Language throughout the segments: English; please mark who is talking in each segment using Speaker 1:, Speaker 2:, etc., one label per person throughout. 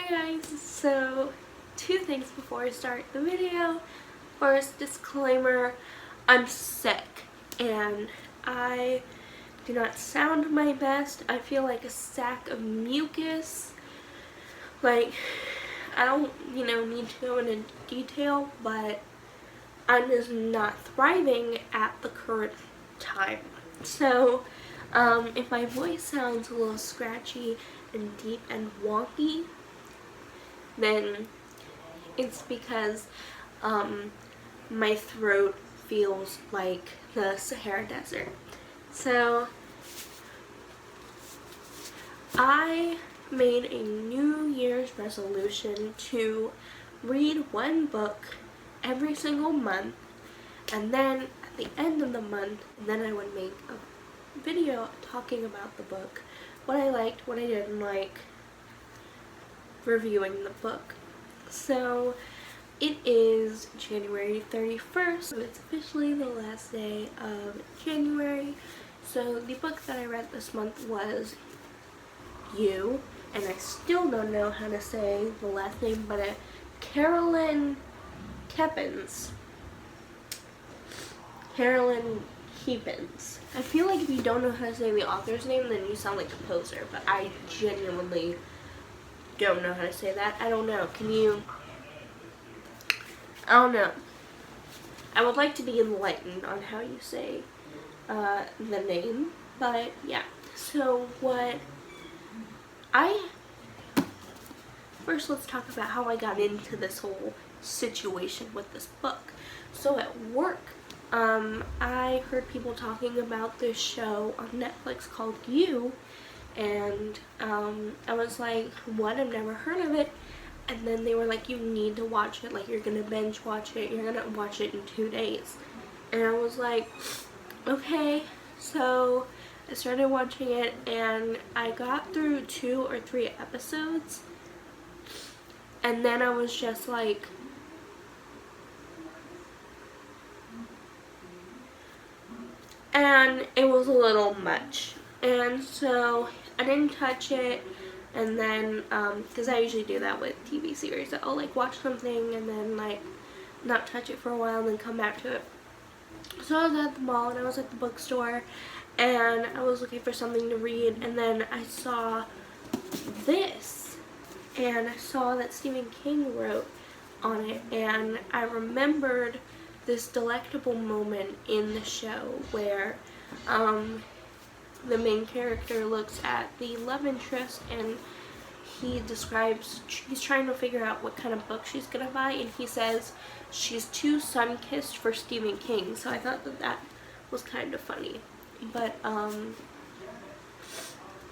Speaker 1: Hi guys, so two things before I start the video. First, disclaimer, I'm sick and I do not sound my best. I feel like a sack of mucus. Like, I don't, need to go into detail, but I'm just not thriving at the current time. So, if my voice sounds a little scratchy and deep and wonky, then it's because my throat feels like the Sahara Desert. So I made a New Year's resolution to read one book every single month, and then at the end of the month, then I would make a video talking about the book, what I liked, what I didn't like, reviewing the book. So it is January 31st, so it's officially the last day of January. So the book that I read this month was You, and I still don't know how to say the last name, but Carolyn Keppens. Carolyn Keepens. I feel like if you don't know how to say the author's name, then you sound like a poser, but I genuinely don't know how to say that. I don't know. Can you? I don't know. I would like to be enlightened on how you say the name, but yeah. So first let's talk about how I got into this whole situation with this book. So at work, I heard people talking about this show on Netflix called You, and I was like, what? I've never heard of it. And then they were like, you need to watch it, like you're gonna binge watch it, you're gonna watch it in 2 days. And I was like, okay. So I started watching it and I got through 2 or 3 episodes, and then I was just like, and it was a little much, and so I didn't touch it. And then because I usually do that with TV series, I'll like watch something and then like not touch it for a while and then come back to it. So I was at the mall and I was at the bookstore and I was looking for something to read, and then I saw this and I saw that Stephen King wrote on it, and I remembered this delectable moment in the show where the main character looks at the love interest and he describes, he's trying to figure out what kind of book she's gonna buy, and he says she's too sun-kissed for Stephen King. So I thought that was kind of funny. But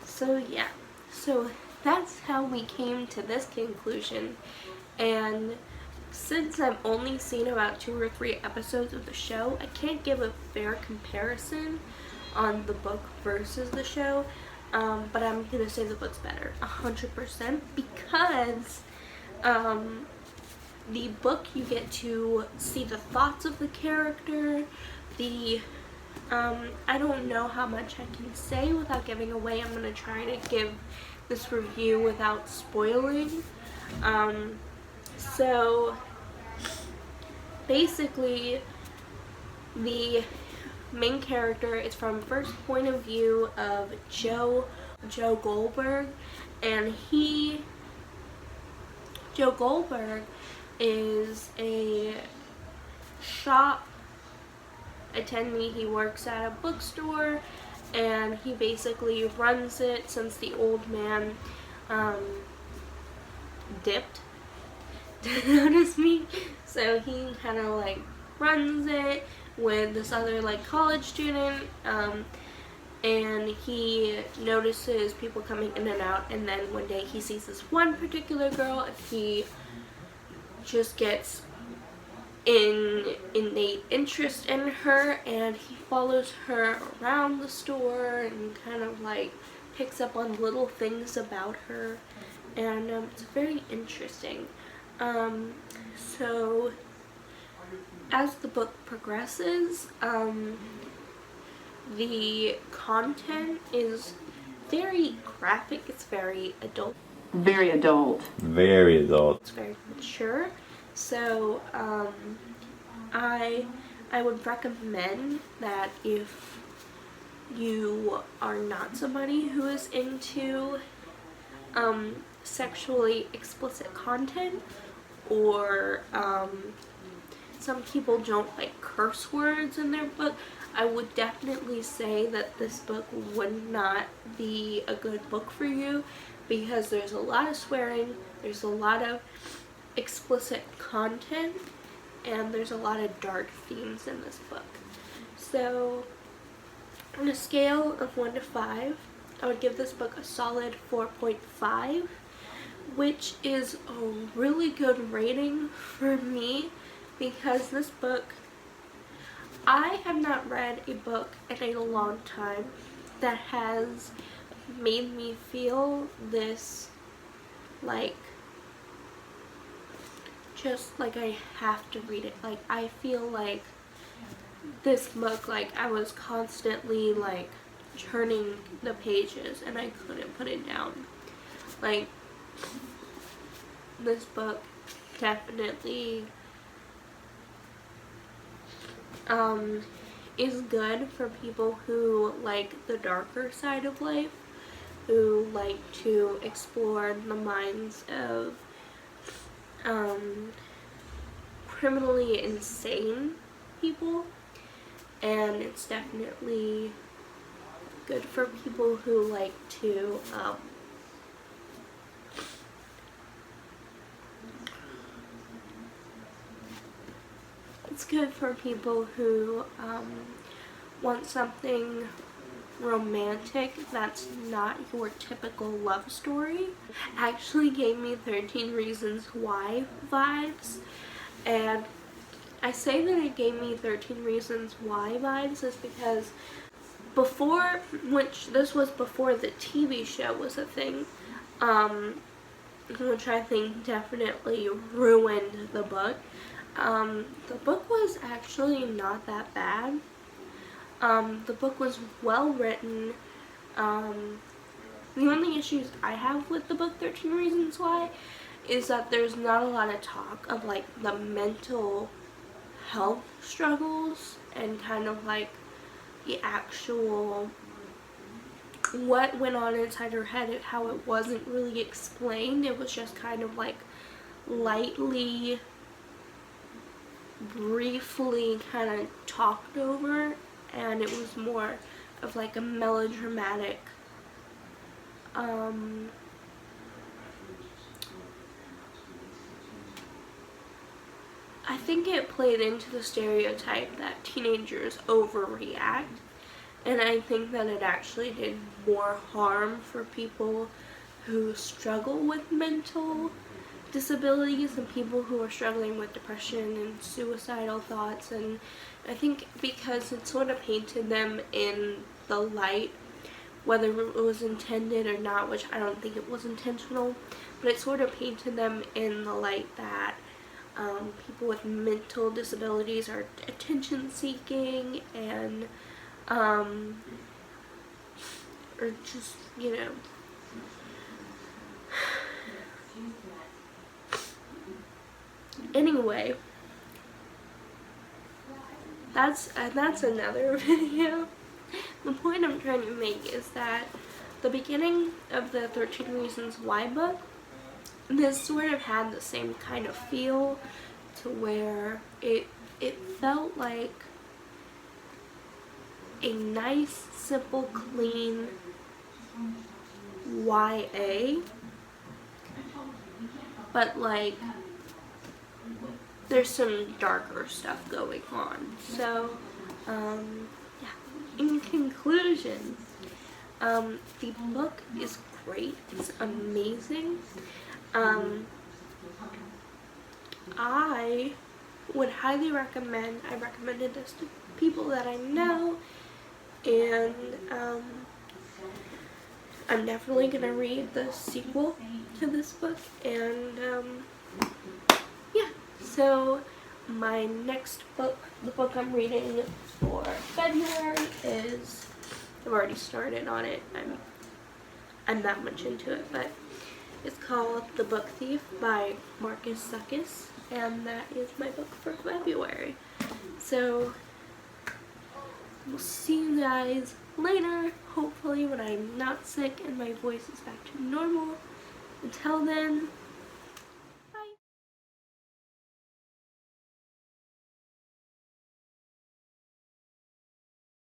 Speaker 1: so yeah, so that's how we came to this conclusion. And since I've only seen about 2 or 3 episodes of the show, I can't give a fair comparison on the book versus the show, but I'm gonna say the book's better 100%, because the book you get to see the thoughts of the character. I don't know how much I can say without giving away. I'm gonna try to give this review without spoiling. So basically the main character is from first point of view of Joe Goldberg, and Joe Goldberg is a shop attendee. He works at a bookstore and he basically runs it since the old man dipped. Notice me? So he kind of like runs it with this other like college student, and he notices people coming in and out, and then one day he sees this one particular girl and he just gets innate interest in her, and he follows her around the store and kind of like picks up on little things about her, and it's very interesting. So as the book progresses, the content is very graphic, it's very adult.
Speaker 2: Very adult.
Speaker 3: Very adult.
Speaker 1: It's very mature. So I would recommend that if you are not somebody who is into sexually explicit content, or some people don't like curse words in their book, I would definitely say that this book would not be a good book for you, because there's a lot of swearing, there's a lot of explicit content, and there's a lot of dark themes in this book. So on a scale of 1 to 5, I would give this book a solid 4.5, which is a really good rating for me, because this book, I have not read a book in a long time that has made me feel this, like, just like I have to read it. Like, I feel like this book, like, I was constantly, like, turning the pages and I couldn't put it down. Like, this book definitely is good for people who like the darker side of life, who like to explore the minds of criminally insane people, and it's definitely good for people who like to it's good for people who want something romantic that's not your typical love story. Actually gave me 13 Reasons Why vibes, and I say that it gave me 13 Reasons Why vibes is because before, which this was before the TV show was a thing, which I think definitely ruined the book. The book was actually not that bad. The book was well written. The only issues I have with the book 13 Reasons Why is that there's not a lot of talk of like the mental health struggles and kind of like the actual what went on inside her head, how it wasn't really explained. It was just kind of like lightly, briefly kind of talked over, and it was more of like a melodramatic I think it played into the stereotype that teenagers overreact, and I think that it actually did more harm for people who struggle with mental disabilities and people who are struggling with depression and suicidal thoughts. And I think because it sort of painted them in the light, whether it was intended or not, which I don't think it was intentional, but it sort of painted them in the light that people with mental disabilities are attention seeking and or just, you know, anyway, that's another video. The point I'm trying to make is that the beginning of the 13 Reasons Why book, this sort of had the same kind of feel, to where it felt like a nice, simple, clean YA, but like there's some darker stuff going on. So yeah, in conclusion, the book is great, it's amazing. I would highly recommend, I recommended this to people that I know, and I'm definitely gonna read the sequel to this book, and yeah, so my next book, the book I'm reading for February is, I've already started on it, I'm not much into it, but It's called The Book Thief by Marcus Suckus, and that is my book for February. So we'll see you guys later, hopefully when I'm not sick and my voice is back to normal. Until then,